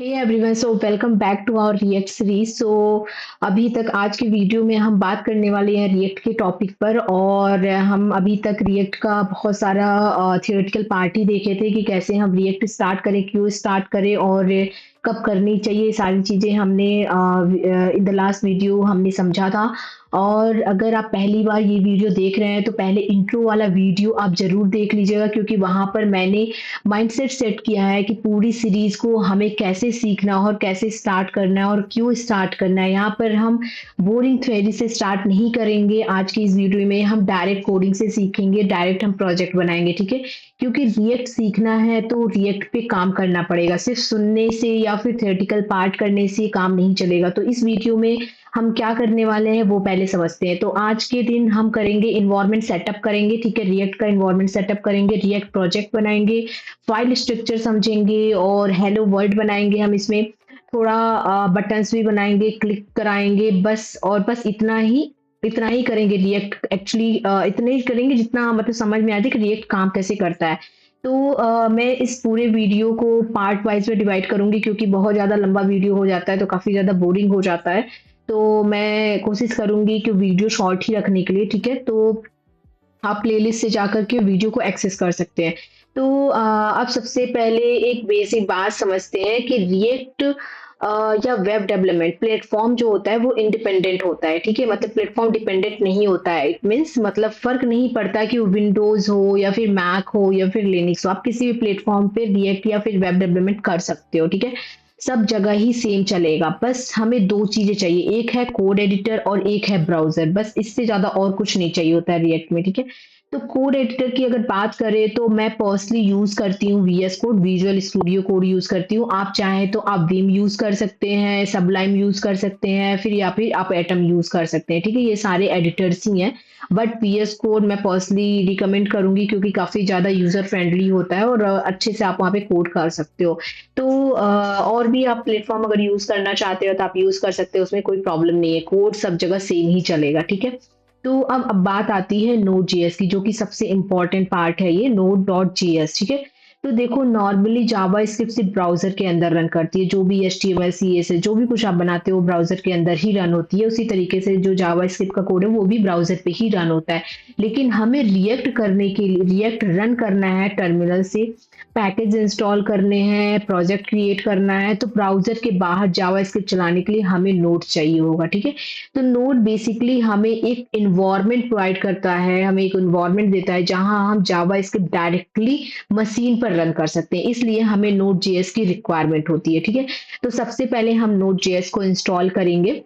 Hey everyone, so welcome back to our React series. अभी तक आज की वीडियो में हम बात करने वाले हैं रिएक्ट के टॉपिक पर। और हम अभी तक रिएक्ट का बहुत सारा थियोरेटिकल पार्ट ही देखे थे कि कैसे हम रिएक्ट स्टार्ट करें, क्यों स्टार्ट करें और कब करनी चाहिए। सारी चीज़ें हमने इन द लास्ट वीडियो हमने समझा था। और अगर आप पहली बार ये वीडियो देख रहे हैं तो पहले इंट्रो वाला वीडियो आप ज़रूर देख लीजिएगा, क्योंकि वहाँ पर मैंने माइंडसेट सेट किया है कि पूरी सीरीज को हमें कैसे सीखना है और कैसे स्टार्ट करना है और क्यों स्टार्ट करना है। यहाँ पर हम बोरिंग थ्योरी से स्टार्ट नहीं करेंगे। आज की इस वीडियो में हम डायरेक्ट कोडिंग से सीखेंगे, डायरेक्ट हम प्रोजेक्ट बनाएंगे, ठीक है। क्योंकि रिएक्ट सीखना है तो रिएक्ट पे काम करना पड़ेगा, सिर्फ सुनने से या फिर थ्योरेटिकल पार्ट करने से काम नहीं चलेगा। तो इस वीडियो में हम क्या करने वाले हैं वो पहले समझते हैं। तो आज के दिन हम करेंगे इन्वायरमेंट सेटअप करेंगे, ठीक है। रिएक्ट का इन्वायरमेंट सेटअप करेंगे, रिएक्ट प्रोजेक्ट बनाएंगे, फाइल स्ट्रक्चर समझेंगे और हेलो वर्ल्ड बनाएंगे। हम इसमें थोड़ा बटन्स भी बनाएंगे, क्लिक कराएंगे, बस। और बस इतना ही करेंगे रिएक्ट। एक्चुअली इतना ही करेंगे जितना मतलब समझ में आए कि रिएक्ट काम कैसे करता है। तो मैं इस पूरे वीडियो को पार्ट वाइज में डिवाइड करूंगी, क्योंकि बहुत ज़्यादा लंबा वीडियो हो जाता है तो काफ़ी ज़्यादा बोरिंग हो जाता है। तो मैं कोशिश करूंगी कि वीडियो शॉर्ट ही रखने के लिए, ठीक है। तो आप प्लेलिस्ट से जाकर के वीडियो को एक्सेस कर सकते हैं। तो अब सबसे पहले एक बेसिक बात समझते हैं कि रिएक्ट या वेब डेवलपमेंट प्लेटफॉर्म जो होता है वो इंडिपेंडेंट होता है, ठीक है। मतलब प्लेटफॉर्म डिपेंडेंट नहीं होता है। इट मीन्स मतलब फर्क नहीं पड़ता कि विंडोज हो या फिर मैक हो या फिर लिनक्स हो, आप किसी भी प्लेटफॉर्म पे रिएक्ट या फिर वेब डेवलपमेंट कर सकते हो, ठीक है। सब जगह ही सेम चलेगा। बस हमें दो चीजें चाहिए, एक है कोड एडिटर और एक है ब्राउजर। बस इससे ज्यादा और कुछ नहीं चाहिए होता है रिएक्ट में, ठीक है। तो कोड एडिटर की अगर बात करें तो मैं पर्सनली यूज करती हूँ VS Code, Visual Studio Code use करती हूँ। आप चाहें तो आप विम यूज कर सकते हैं, सबलाइम यूज कर सकते हैं, फिर आप एटम यूज कर सकते हैं, ठीक है। ये सारे एडिटर्स ही हैं। बट वीएस कोड मैं पर्सनली रिकमेंड करूंगी, क्योंकि काफी ज्यादा यूजर फ्रेंडली होता है और अच्छे से आप वहाँ पे कोड कर सकते हो। तो और भी आप प्लेटफॉर्म अगर यूज करना चाहते हो तो आप यूज कर सकते हो, उसमें कोई प्रॉब्लम नहीं है। कोड सब जगह सेम ही चलेगा, ठीक है। तो अब बात आती है नोड जेएस की, जो कि सबसे इंपॉर्टेंट पार्ट है, ये नोड डॉट जेएस, ठीक है। तो देखो, नॉर्मली जावा स्क्रिप्ट सिर्फ ब्राउजर के अंदर रन करती है। जो भी एचटीएमएल सीएसएस जो भी कुछ आप बनाते हो ब्राउजर के अंदर ही रन होती है। उसी तरीके से जो जावा स्क्रिप्ट का कोड है वो भी ब्राउजर पे ही रन होता है। लेकिन हमें रिएक्ट करने के लिए रिएक्ट रन करना है टर्मिनल से, पैकेज इंस्टॉल करने हैं, प्रोजेक्ट क्रिएट करना है, तो ब्राउजर के बाहर जावा स्क्रिप्ट चलाने के लिए हमें नोड चाहिए होगा, ठीक है। तो नोड बेसिकली हमें एक इन्वायरमेंट प्रोवाइड करता है, हमें एक इन्वायरमेंट देता है जहां हम जावा स्क्रिप्ट डायरेक्टली मशीन पर रन कर सकते हैं। इसलिए हमें नोड जेएस की रिक्वायरमेंट होती है, ठीक है। तो सबसे पहले हम नोड जेएस को इंस्टॉल करेंगे।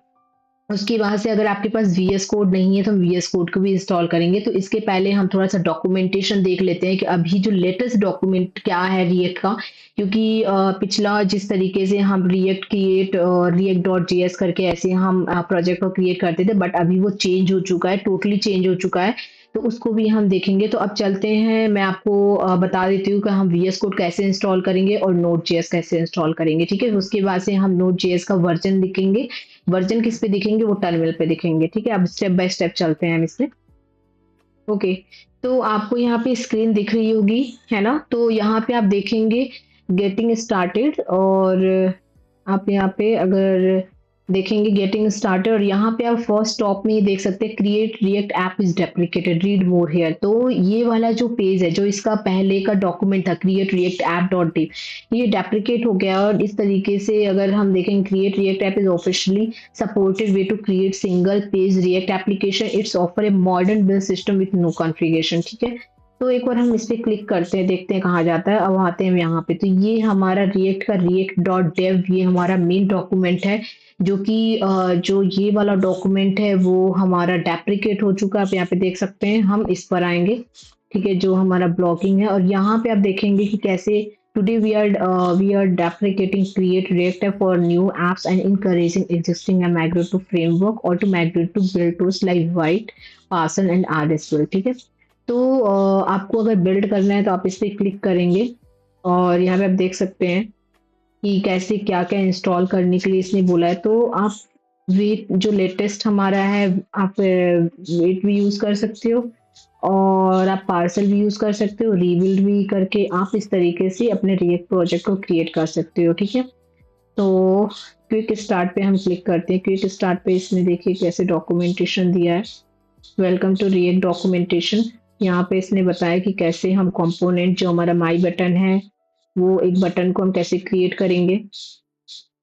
उसके बाद से अगर आपके पास वीएस कोड नहीं है तो हम वीएस कोड को भी इंस्टॉल करेंगे। तो इसके पहले हम थोड़ा सा डॉक्यूमेंटेशन देख लेते हैं कि अभी जो लेटेस्ट डॉक्यूमेंट क्या है रिएक्ट का। क्योंकि पिछला जिस तरीके से हम रिएक्ट डॉट जेएस करके ऐसे हम प्रोजेक्ट को क्रिएट करते थे, बट अभी वो चेंज हो चुका है, टोटली चेंज हो चुका है। तो उसको भी हम देखेंगे। तो अब चलते हैं, मैं आपको बता देती हूँ कि हम वीएस कोड कैसे इंस्टॉल करेंगे और नोड जेएस कैसे इंस्टॉल करेंगे, ठीक है। उसके बाद से हम नोड जेएस का वर्जन दिखेंगे। वर्जन किस पे दिखेंगे, वो टर्मिनल पे दिखेंगे, ठीक है। अब स्टेप बाय स्टेप चलते हैं हम इसमें। ओके। तो आपको यहाँ पे स्क्रीन दिख रही होगी, है ना। तो यहाँ पे आप देखेंगे गेटिंग स्टार्टेड, और आप यहाँ पे अगर देखेंगे गेटिंग स्टार्टेड, और यहाँ पे आप फर्स्ट टॉप में ही देख सकते हैं create React app is deprecated, read more here. तो ये वाला जो पेज है, जो इसका पहले का डॉक्यूमेंट था create React app dot D, ये डेप्रिकेट हो गया। और इस तरीके से अगर हम देखें create React app is officially supported way to create single page React application, it's offer a modern build system with no configuration, ठीक है। तो एक बार हम इस पे क्लिक करते हैं, देखते हैं कहाँ जाता है। अब आते हैं यहाँ पे, तो ये हमारा रिएक्ट का रिएक्ट डॉट डेव, ये हमारा मेन डॉक्यूमेंट है। जो कि जो ये वाला डॉक्यूमेंट है वो हमारा डेप्रिकेट हो चुका है। आप यहाँ पे देख सकते हैं, हम इस पर आएंगे, ठीक है, जो हमारा ब्लॉकिंग है। और यहाँ पे आप देखेंगे कि कैसे today we are deprecating create react for new apps and encouraging existing and migrate to framework or to migrate to build tools like White, Parson and RSQL, ठीक है। तो आपको अगर बिल्ड करना है तो आप इस पे क्लिक करेंगे, और यहाँ पे आप देख सकते हैं कि कैसे क्या-क्या इंस्टॉल करने के लिए इसने बोला है। तो आप वेट जो लेटेस्ट हमारा है, आप वेट भी यूज़ कर सकते हो, और आप पार्सल भी यूज़ कर सकते हो, रीबिल्ड भी करके आप इस तरीके से अपने रिएक्ट प्रोजेक्ट को क्रिएट कर सकते हो, ठीक है। तो क्विक स्टार्ट पे हम क्लिक करते हैं। क्विक स्टार्ट पे इसमें देखिए कैसे डॉक्यूमेंटेशन दिया है। Welcome to React documentation. यहाँ पे इसने बताया कि कैसे हम कंपोनेंट जो हमारा माई बटन है, वो एक बटन को हम कैसे क्रिएट करेंगे,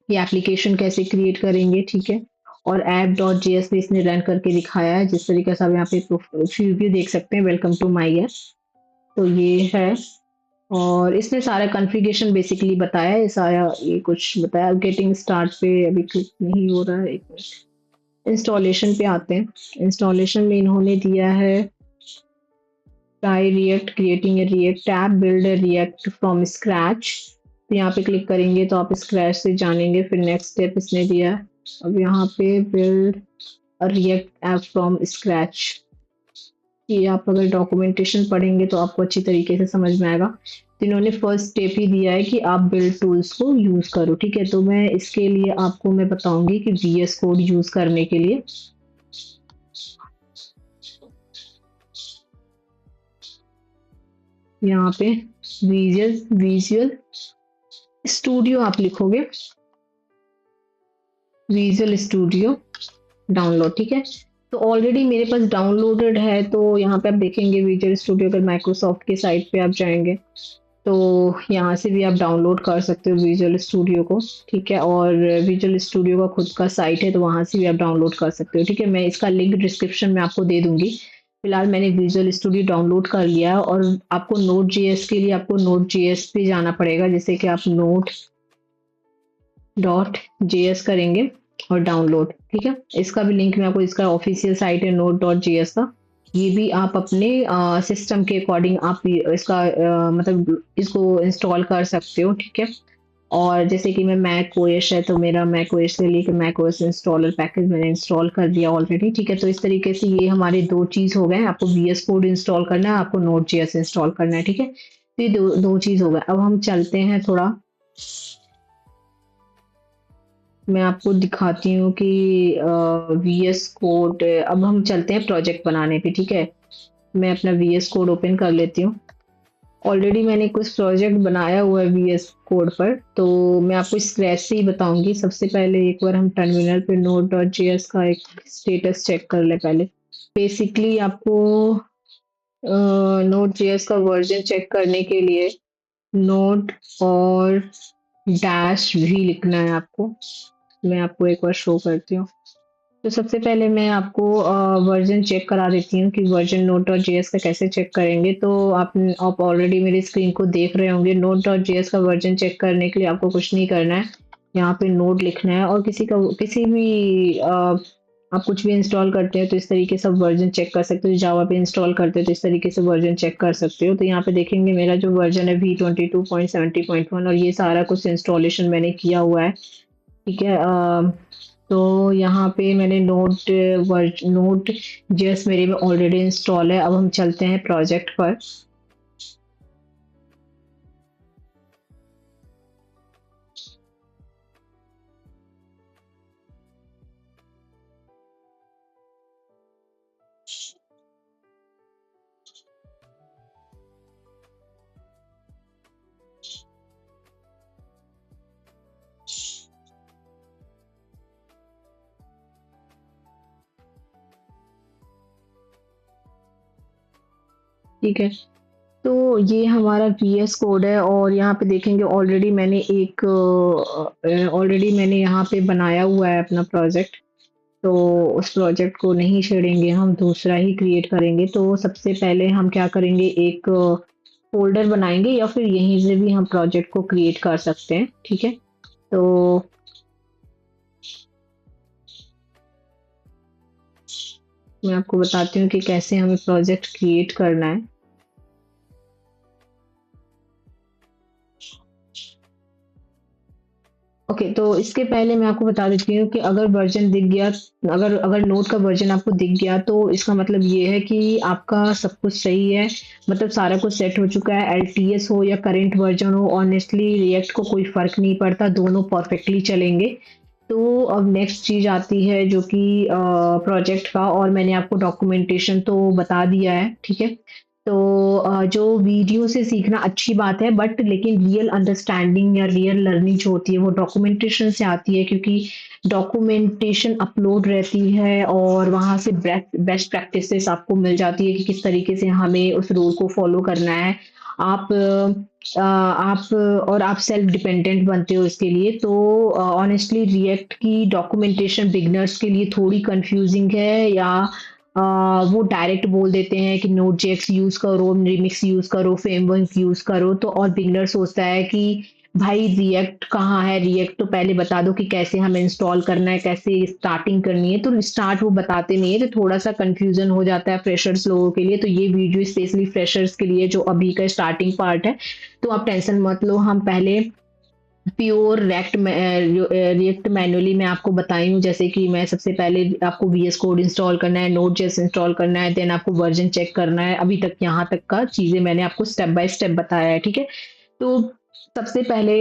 ये एप्लीकेशन कैसे क्रिएट करेंगे, ठीक है। और ऐप डॉट जेएस पे इसने रन करके दिखाया है, जिस तरीके से आप यहाँ पे प्रीव्यू देख सकते हैं, वेलकम टू माई ऐप। तो ये है, और इसने सारा कॉन्फ़िगरेशन बेसिकली बताया है, सारा ये कुछ बताया। गेटिंग स्टार्ट पे अभी क्लिक नहीं हो रहा है, एक मिनट। इंस्टॉलेशन पे आते हैं। इंस्टॉलेशन में इन्होंने दिया है try react, creating a react app, build a react from scratch. तो यहाँ पे क्लिक करेंगे तो आप स्क्रैच से जानेंगे। फिर नेक्स्ट स्टेप इसने दिया है, अब यहाँ पे build a react app from scratch. ये आप अगर डॉक्यूमेंटेशन पढ़ेंगे तो आपको अच्छी तरीके से समझ में आएगा। तो इन्होंने फर्स्ट स्टेप ही दिया है कि आप बिल्ड टूल्स को यूज करो, ठीक है। तो मैं इसके लिए आपको मैं बताऊंगी कि वीएस कोड यूज करने के लिए यहाँ पे विजुअल स्टूडियो आप लिखोगे, विजुअल स्टूडियो डाउनलोड, ठीक है। तो ऑलरेडी मेरे पास डाउनलोडेड है, तो यहाँ पे आप देखेंगे विजुअल स्टूडियो, अगर माइक्रोसॉफ्ट की साइट पे आप जाएंगे तो यहाँ से भी आप डाउनलोड कर सकते हो विजुअल स्टूडियो को, ठीक है। और विजुअल स्टूडियो का खुद का साइट है, तो वहाँ से भी आप डाउनलोड कर सकते हो, ठीक है। मैं इसका लिंक डिस्क्रिप्शन में आपको दे दूंगी। फिलहाल मैंने विजुअल स्टूडियो डाउनलोड कर लिया, और आपको नोट जेएस के लिए आपको नोट जेएस पे जाना पड़ेगा। जैसे कि आप नोट डॉट जेएस करेंगे और डाउनलोड, ठीक है। इसका भी लिंक मैं आपको, इसका ऑफिशियल साइट है नोट डॉट जेएस का। ये भी आप अपने सिस्टम के अकॉर्डिंग आप इसका मतलब इसको इंस्टॉल कर सकते हो, ठीक है। और जैसे कि मैं मैक ओएस है, तो मेरा मैक ओएस से लेकर मैक ओएस इंस्टॉलर पैकेज मैंने इंस्टॉल कर दिया ऑलरेडी, ठीक है। तो इस तरीके से ये हमारे दो चीज हो गए। आपको वीएस कोड इंस्टॉल करना है, आपको नोट जेएस इंस्टॉल करना है, ठीक है। तो ये दो चीज हो गए। अब हम चलते हैं थोड़ा, मैं आपको दिखाती हूँ कि वीएस कोड। अब हम चलते हैं प्रोजेक्ट बनाने पे, ठीक है। मैं अपना वीएस कोड ओपन कर लेती हूँ। ऑलरेडी मैंने कुछ प्रोजेक्ट बनाया हुआ है वीएस कोड पर, तो मैं आपको स्क्रैच से ही बताऊंगी। सबसे पहले एक बार हम टर्मिनल पे नोट डॉट जेएस का एक स्टेटस चेक कर ले पहले। बेसिकली आपको नोट जेएस का वर्जन चेक करने के लिए नोट और डैश भी लिखना है आपको। मैं आपको एक बार शो करती हूँ। तो सबसे पहले मैं आपको वर्जन चेक करा देती हूँ कि वर्जन नोट डॉट जेएस का कैसे चेक करेंगे। तो आप ऑलरेडी मेरी स्क्रीन को देख रहे होंगे। नोट डॉट जेएस का वर्जन चेक करने के लिए आपको कुछ नहीं करना है, यहाँ पे नोट लिखना है, और किसी भी आप कुछ भी इंस्टॉल करते हो तो इस तरीके से वर्जन चेक कर सकते हो। जावा पे इंस्टॉल करते हो तो इस तरीके से वर्जन चेक कर सकते हो। तो यहाँ पे देखेंगे मेरा जो वर्जन है V22.70.1, और ये सारा कुछ इंस्टॉलेशन मैंने किया हुआ है, ठीक है। तो यहाँ पे मैंने नोट जेएस मेरे में ऑलरेडी इंस्टॉल है। अब हम चलते हैं प्रोजेक्ट पर। ठीक है, तो ये हमारा वीएस कोड है, और यहाँ पे देखेंगे ऑलरेडी मैंने यहाँ पे बनाया हुआ है अपना प्रोजेक्ट। तो उस प्रोजेक्ट को नहीं छेड़ेंगे, हम दूसरा ही क्रिएट करेंगे। तो सबसे पहले हम क्या करेंगे, एक फोल्डर बनाएंगे, या फिर यहीं से भी हम प्रोजेक्ट को क्रिएट कर सकते हैं, ठीक है। तो मैं आपको बताती हूँ कि कैसे हमें प्रोजेक्ट क्रिएट करना है। ओके, तो इसके पहले मैं आपको बता देती हूँ कि अगर वर्जन दिख गया, अगर अगर नोट का वर्जन आपको दिख गया, तो इसका मतलब ये है कि आपका सब कुछ सही है, मतलब सारा कुछ सेट हो चुका है। एलटीएस हो या करंट वर्जन हो, ऑनेस्टली रिएक्ट को कोई फर्क नहीं पड़ता, दोनों परफेक्टली चलेंगे। तो अब नेक्स्ट चीज आती है जो कि प्रोजेक्ट का, और मैंने आपको डॉक्यूमेंटेशन तो बता दिया है, ठीक है। तो जो वीडियो से सीखना अच्छी बात है, बट लेकिन रियल अंडरस्टैंडिंग या रियल लर्निंग जो होती है वो डॉक्यूमेंटेशन से आती है, क्योंकि डॉक्यूमेंटेशन अपलोड रहती है और वहाँ से बेस्ट प्रैक्टिसेस आपको मिल जाती है कि किस तरीके से हमें उस रूल को फॉलो करना है। आप सेल्फ डिपेंडेंट बनते हो इसके लिए। तो ऑनेस्टली रिएक्ट की डॉक्यूमेंटेशन बिगिनर्स के लिए थोड़ी कंफ्यूजिंग है, या वो डायरेक्ट बोल देते हैं कि नोड.जेएक्स यूज़ करो, रिमिक्स यूज़ करो, फ्रेमवर्क यूज़ करो, तो और बिगिनर सोचता है कि भाई रिएक्ट कहाँ है? रिएक्ट तो पहले बता दो कि कैसे हमें इंस्टॉल करना है, कैसे स्टार्टिंग करनी है। तो स्टार्ट वो बताते नहीं है, तो थोड़ा-सा कन्फ्यूज़न हो जाता है फ्रेशर्स लोगों के लिए। तो ये वीडियो स्पेशली फ्रेशर्स के लिए जो अभी का स्टार्टिंग पार्ट है। तो आप टेंशन मत लो, हम पहले प्योर रिएक्ट मैन्युअली मैं आपको बताई हूँ। जैसे कि मैं सबसे पहले आपको वीएस कोड इंस्टॉल करना है, नोड.जेएस इंस्टॉल करना है, देन आपको वर्जन चेक करना है। अभी तक यहाँ तक का चीज़ें मैंने आपको स्टेप बाय स्टेप बताया है, ठीक है? तो सबसे पहले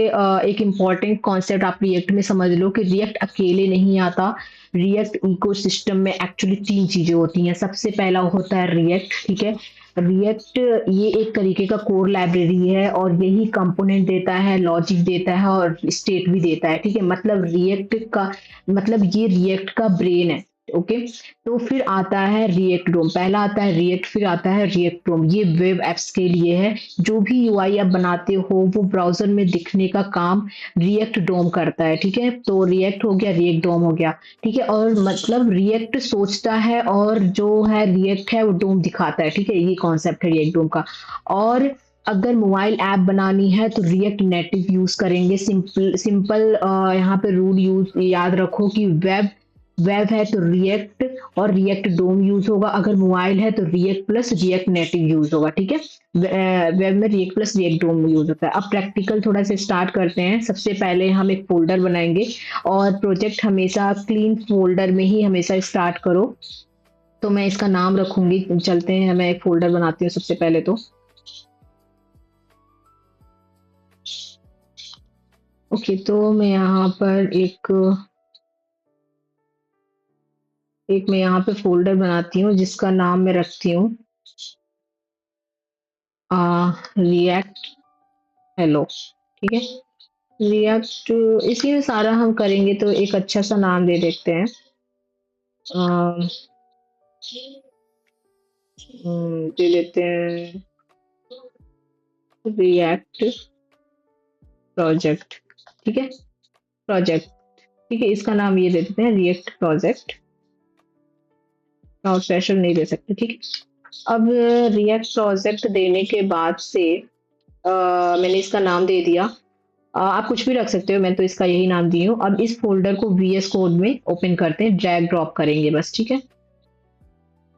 एक इम्पोर्टेंट कॉन्सेप्ट आप रिएक्ट में समझ लो कि रिएक्ट अकेले नहीं आता। रिएक्ट इकोसिस्टम में एक्चुअली 3 चीज़ें होती हैं। सबसे पहला होता है रिएक्ट, ठीक है? रिएक्ट ये एक तरीके का कोर लाइब्रेरी है और यही कंपोनेंट देता है, लॉजिक देता है और स्टेट भी देता है, ठीक है? मतलब रिएक्ट का मतलब ये रिएक्ट का ब्रेन है, ओके? तो फिर आता है रिएक्ट डोम, पहला आता है रिएक्ट, फिर आता है रिएक्ट डोम। ये वेब एप्स के लिए है। जो भी यूआई आप बनाते हो वो ब्राउज़र में दिखने का काम रिएक्ट डोम करता है, ठीक है? तो रिएक्ट हो गया, रिएक्ट डोम हो गया, ठीक है? और मतलब रिएक्ट सोचता है और जो है रिएक्ट है वो डोम दिखाता है, ठीक है? ये कॉन्सेप्ट है रिएक्ट डोम का। और अगर मोबाइल ऐप बनानी है तो रिएक्ट नेटिव यूज़ करेंगे। सिंपल सिंपल यहाँ पे रूल यूज़ याद रखो कि वेब वेब है तो रिएक्ट और रिएक्ट डोम यूज़ होगा। अगर मोबाइल है तो react plus react native use होगा, ठीक है? वेब में रिएक्ट प्लस रिएक्ट डोम यूज़ होता है। अब प्रैक्टिकल थोड़ा सा स्टार्ट करते हैं। सबसे पहले हम एक फ़ोल्डर बनाएँगे और प्रोजेक्ट हमेशा क्लीन फ़ोल्डर में ही हमेशा स्टार्ट करो। तो मैं इसका नाम रखूँगी, चलते हैं मैं एक फ़ोल्डर बनाती हूँ सबसे पहले तो। ओके, तो मैं यहाँ पर एक मैं यहाँ पे फ़ोल्डर बनाती हूँ जिसका नाम मैं रखती हूँ रिएक्ट हेलो, ठीक है? रिएक्ट इसी में सारा हम करेंगे तो एक अच्छा-सा नाम दे देते हैं। अ, दे देते हैं रिएक्ट प्रोजेक्ट, ठीक है? प्रोजेक्ट, ठीक है? इसका नाम ये दे देते हैं रिएक्ट प्रोजेक्ट और सेशन नहीं दे सकते, ठीक है? अब रिएक्ट प्रोजेक्ट देने के बाद से मैंने इसका नाम दे दिया। आप कुछ भी रख सकते हो, मैं तो इसका यही नाम दी हूँ। अब इस फ़ोल्डर को वीएस कोड में ओपन करते हैं, ड्रैग ड्रॉप करेंगे बस, ठीक है?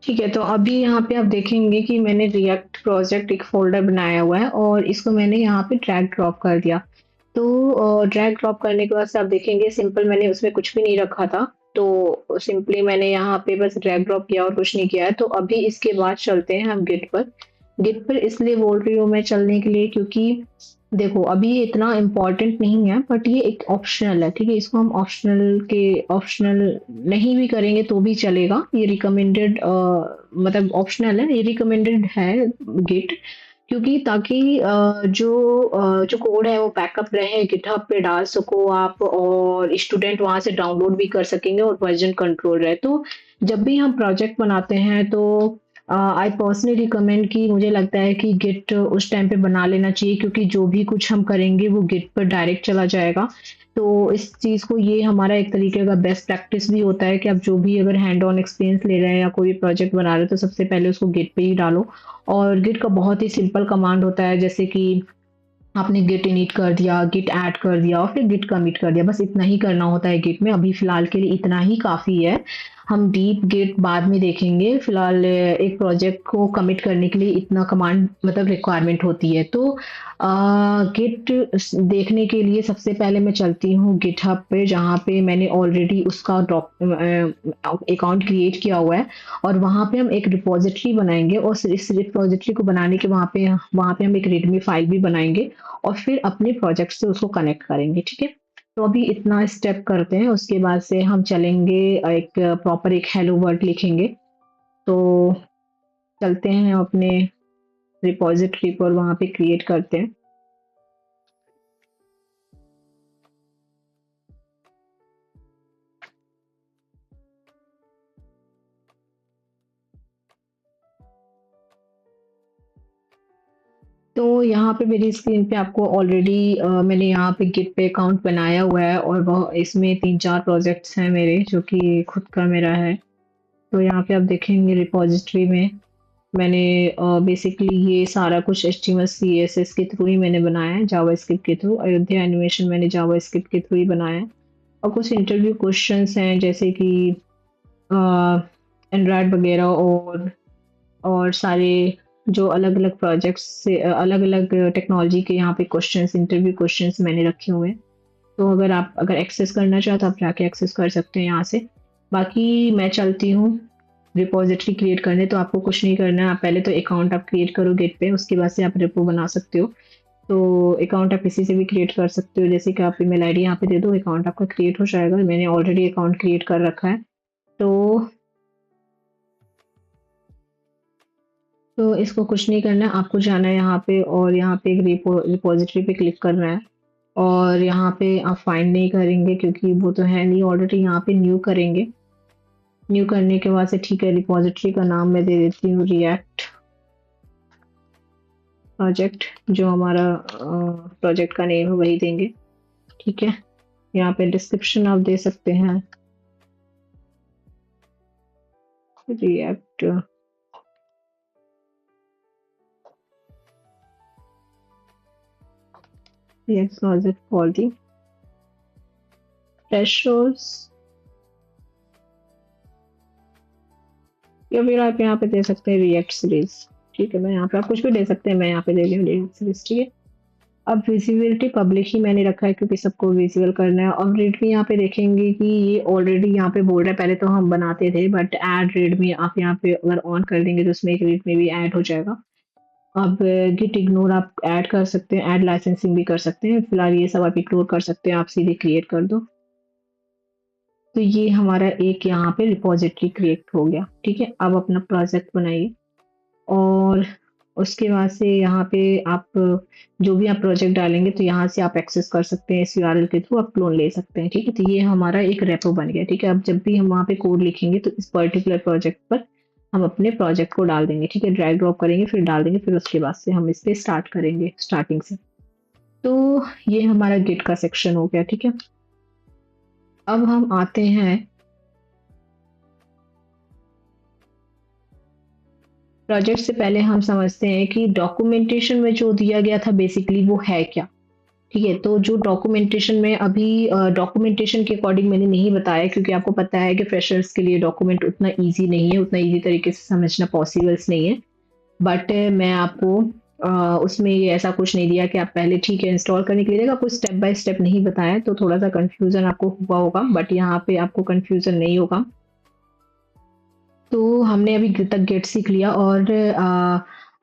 ठीक है, तो अभी यहाँ पे आप देखेंगे कि मैंने रिएक्ट प्रोजेक्ट एक फ़ोल्डर बनाया हुआ है और इसको मैंने यहाँ पे ड्रैग ड्रॉप कर दिया। तो ड्रैग ड्रॉप करने के बाद से आप देखेंगे सिंपल मैंने उसमें कुछ भी नहीं रखा था। तो सिंपली मैंने यहाँ पे बस ड्रैग ड्रॉप किया और कुछ नहीं किया है। तो अभी इसके बाद चलते हैं हम गिट पर। गिट पर इसलिए बोल रही हूँ मैं चलने के लिए क्योंकि देखो अभी ये इतना इम्पोर्टेंट नहीं है, बट ये एक ऑप्शनल है, ठीक है? इसको हम ऑप्शनल नहीं भी करेंगे तो भी चलेगा। ये रिकमेंडेड मतलब ऑप्शनल है, ये रिकमेंडेड है गिट, क्योंकि ताकि जो कोड है वो बैकअप रहे, गिटहब पे डाल सको आप और स्टूडेंट वहाँ से डाउनलोड भी कर सकेंगे और वर्ज़न कंट्रोल रहे। तो जब भी हम प्रोजेक्ट बनाते हैं तो आई पर्सनली रिकमेंड कि मुझे लगता है कि गिट उस टाइम पे बना लेना चाहिए, क्योंकि जो भी कुछ हम करेंगे वो गिट पर डायरेक्ट चला जाएगा। तो इस चीज़ को ये हमारा एक तरीके का बेस्ट प्रैक्टिस भी होता है कि आप जो भी अगर हैंड ऑन एक्सपीरियंस ले रहे हैं या कोई भी प्रोजेक्ट बना रहे हो तो सबसे पहले उसको गिट पे ही डालो। और गिट का बहुत ही सिंपल कमांड होता है, जैसे कि आपने गिट इनिट कर दिया, गिट ऐड कर दिया और फिर गिट कमिट कर दिया। बस इतना ही करना होता है गिट में। अभी फ़िलहाल के लिए इतना ही काफ़ी है। हम डीप गिट बाद में देखेंगे। फ़िलहाल एक प्रोजेक्ट को कमिट करने के लिए इतना कमांड मतलब रिक्वायरमेंट होती है। तो गिट देखने के लिए सबसे पहले मैं चलती हूँ गिटहब पे, जहाँ पे मैंने ऑलरेडी उसका अकाउंट क्रिएट किया हुआ है और वहाँ पे हम एक रिपॉज़िटरी बनाएँगे और इस रिपॉज़िटरी को बनाने के वहाँ पे हम एक रीडमी फ़ाइल भी बनाएँगे और फिर अपने प्रोजेक्ट से उसको कनेक्ट करेंगे, ठीक है? तो अभी इतना स्टेप करते हैं, उसके बाद से हम चलेंगे एक प्रॉपर एक हेलो वर्ड लिखेंगे। तो चलते हैं अपने रिपॉजिटरी पर वहाँ पे क्रिएट करते हैं। तो यहाँ पे मेरी स्क्रीन पे आपको ऑलरेडी मैंने यहाँ पे गिट पे अकाउंट बनाया हुआ है और वह इसमें 3-4 प्रोजेक्ट्स हैं मेरे जो कि खुद का मेरा है। तो यहाँ पे आप देखेंगे रिपॉजिटरी में मैंने बेसिकली ये सारा कुछ एचटीएमएल सीएसएस के थ्रू ही मैंने बनाया है, जावास्क्रिप्ट के थ्रू। अयोध्या एनिमेशन मैंने जावास्क्रिप्ट के थ्रू ही बनाया है। और कुछ इंटरव्यू क्वेश्चंस हैं जैसे कि एंड्रॉयड वगैरह और सारे जो अलग-अलग प्रोजेक्ट्स से अलग-अलग टेक्नोलॉजी के यहाँ पे क्वेश्चंस, इंटरव्यू क्वेश्चंस मैंने रखे हुए हैं। तो अगर एक्सेस करना चाहो तो आप जाके एक्सेस कर सकते हैं यहाँ से। बाकी मैं चलती हूँ रिपॉजिटरी क्रिएट करने, तो आपको कुछ नहीं करना है। आप पहले तो अकाउंट आप क्रिएट करो गिट पे, उसके बाद से आप रिपो बना सकते हो। तो अकाउंट आप किसी से भी क्रिएट कर सकते हो, जैसे कि आप ईमेल आईडी यहाँ पे दे दो, अकाउंट आपका क्रिएट हो जाएगा। मैंने ऑलरेडी अकाउंट क्रिएट कर रखा है। तो इसको कुछ नहीं करना है, आपको जाना है यहाँ पे और यहाँ पे एक रिपॉजिटरी पे क्लिक करना है और यहाँ पे आप फाइंड नहीं करेंगे क्योंकि वो तो है नहीं ऑलरेडी। यहाँ पे न्यू करेंगे। न्यू करने के बाद से ठीक है, रिपॉजिटरी का नाम मैं दे देती हूँ रिएक्ट प्रोजेक्ट, जो हमारा प्रोजेक्ट का नेम है वही देंगे। ठीक है, यहाँ पे डिस्क्रिप्शन आप दे सकते हैं react project for the freshers, या फिर आप यहाँ पे दे सकते हैं रिएक्ट सीरीज। ठीक है, मैं यहाँ पे आप कुछ भी दे सकते हैं, मैं यहाँ पे दे रही हूँ रिएक्ट सीरीज। ठीक है, अब विजिबिलिटी पब्लिक ही मैंने रखा है क्योंकि सबको विजिबल करना है। और रेडमी यहाँ पे देखेंगे कि ये ऑलरेडी यहाँ पे बोल रहा है, पहले तो हम बनाते थे बट ऐड रेडमी आप यहाँ पे अगर ऑन कर देंगे तो उसमें एक रेडमी भी ऐड हो जाएगा। अब गिट इग्नोर आप ऐड कर सकते हैं, ऐड लाइसेंसिंग भी कर सकते हैं। फिलहाल ये सब आप इग्नोर कर सकते हैं, आप सीधे क्रिएट कर दो। तो ये हमारा एक यहाँ पे रिपॉजिटरी क्रिएट हो गया। ठीक है, अब अपना प्रोजेक्ट बनाइए और उसके बाद से यहाँ पे आप जो भी आप प्रोजेक्ट डालेंगे तो यहाँ से आप एक्सेस कर सकते हैं, इस यूआरएल के थ्रू आप क्लोन ले सकते हैं। ठीक है, तो ये हमारा एक रेपो बन गया। ठीक है, अब जब भी हम वहाँ पे कोड लिखेंगे तो इस पर्टिकुलर प्रोजेक्ट पर हम अपने प्रोजेक्ट को डाल देंगे। ठीक है, ड्रैग ड्रॉप करेंगे फिर डाल देंगे, फिर उसके बाद से हम इस पे स्टार्ट करेंगे स्टार्टिंग से। तो ये हमारा गिट का सेक्शन हो गया। ठीक है, अब हम आते हैं प्रोजेक्ट से पहले हम समझते हैं कि डॉक्यूमेंटेशन में जो दिया गया था बेसिकली वो है क्या। ठीक है, तो जो डॉक्यूमेंटेशन में अभी डॉक्यूमेंटेशन के अकॉर्डिंग मैंने नहीं बताया क्योंकि आपको पता है कि फ्रेशर्स के लिए डॉक्यूमेंट उतना इजी नहीं है, उतना इजी तरीके से समझना पॉसिबल्स नहीं है। बट मैं आपको उसमें ये ऐसा कुछ नहीं दिया कि आप पहले ठीक है इंस्टॉल करने के लिए देगा, कुछ स्टेप बाय स्टेप नहीं बताया, तो थोड़ा सा कंफ्यूजन आपको हुआ होगा बट यहाँ पे आपको कंफ्यूजन नहीं होगा। तो हमने अभी तक गेट सीख लिया और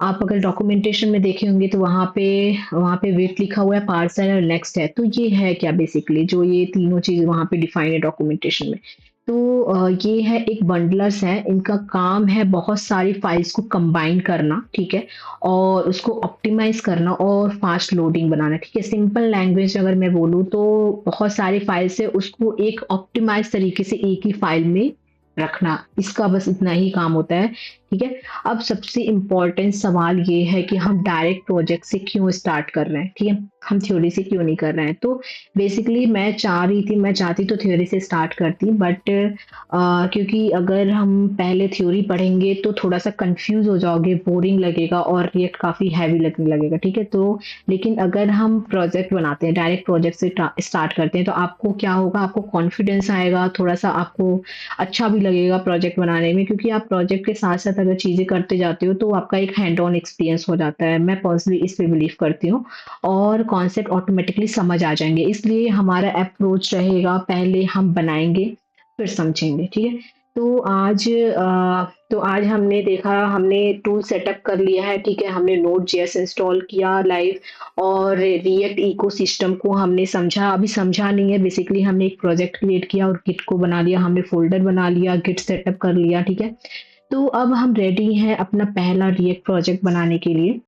आप अगर डॉक्यूमेंटेशन में देखे होंगे तो वहाँ पे वेट लिखा हुआ है, पार्सर और नेक्स्ट है। तो ये है क्या बेसिकली, जो ये तीनों चीज़ वहाँ पे डिफाइन है डॉक्यूमेंटेशन में। तो ये है एक बंडलर्स है, इनका काम है बहुत सारी फाइल्स को कंबाइन करना। ठीक है, और उसको ऑप्टिमाइज करना और फास्ट लोडिंग बनाना। ठीक है, सिंपल लैंग्वेज अगर मैं बोलूँ तो बहुत सारी फाइल्स है, उसको एक ऑप्टिमाइज तरीके से एक ही फाइल में रखना, इसका बस इतना ही काम होता है। ठीक है, अब सबसे इम्पोर्टेंट सवाल ये है कि हम डायरेक्ट प्रोजेक्ट से क्यों स्टार्ट कर रहे हैं। ठीक है, हम थ्योरी से क्यों नहीं कर रहे हैं। तो बेसिकली मैं चाहती तो थ्योरी से स्टार्ट करती बट क्योंकि अगर हम पहले थ्योरी पढ़ेंगे तो थोड़ा सा कंफ्यूज हो जाओगे, बोरिंग लगेगा और रिएक्ट काफ़ी हैवी लगने लगेगा। ठीक है, तो लेकिन अगर हम प्रोजेक्ट बनाते हैं, डायरेक्ट प्रोजेक्ट से स्टार्ट करते हैं तो आपको क्या होगा, आपको कॉन्फिडेंस आएगा, थोड़ा सा आपको अच्छा भी लगेगा प्रोजेक्ट बनाने में, क्योंकि आप प्रोजेक्ट के साथ साथ अगर चीज़ें करते जाते हो तो आपका एक हैंड ऑन एक्सपीरियंस हो जाता है। मैं पर्सनली इस पे बिलीव करती हूँ और कॉन्सेप्ट ऑटोमेटिकली समझ आ जाएंगे। इसलिए हमारा अप्रोच रहेगा पहले हम बनाएंगे फिर समझेंगे। ठीक है, तो आज हमने देखा, हमने टूल सेटअप कर लिया है। ठीक है, हमने Node.js इंस्टॉल किया लाइव और रिएक्ट इकोसिस्टम को हमने समझा, अभी समझा नहीं है, बेसिकली हमने एक प्रोजेक्ट क्रिएट किया और गिट को बना लिया, हमने फोल्डर बना लिया, गिट सेटअप कर लिया। ठीक है, तो अब हम रेडी हैं अपना पहला रिएक्ट प्रोजेक्ट बनाने के लिए।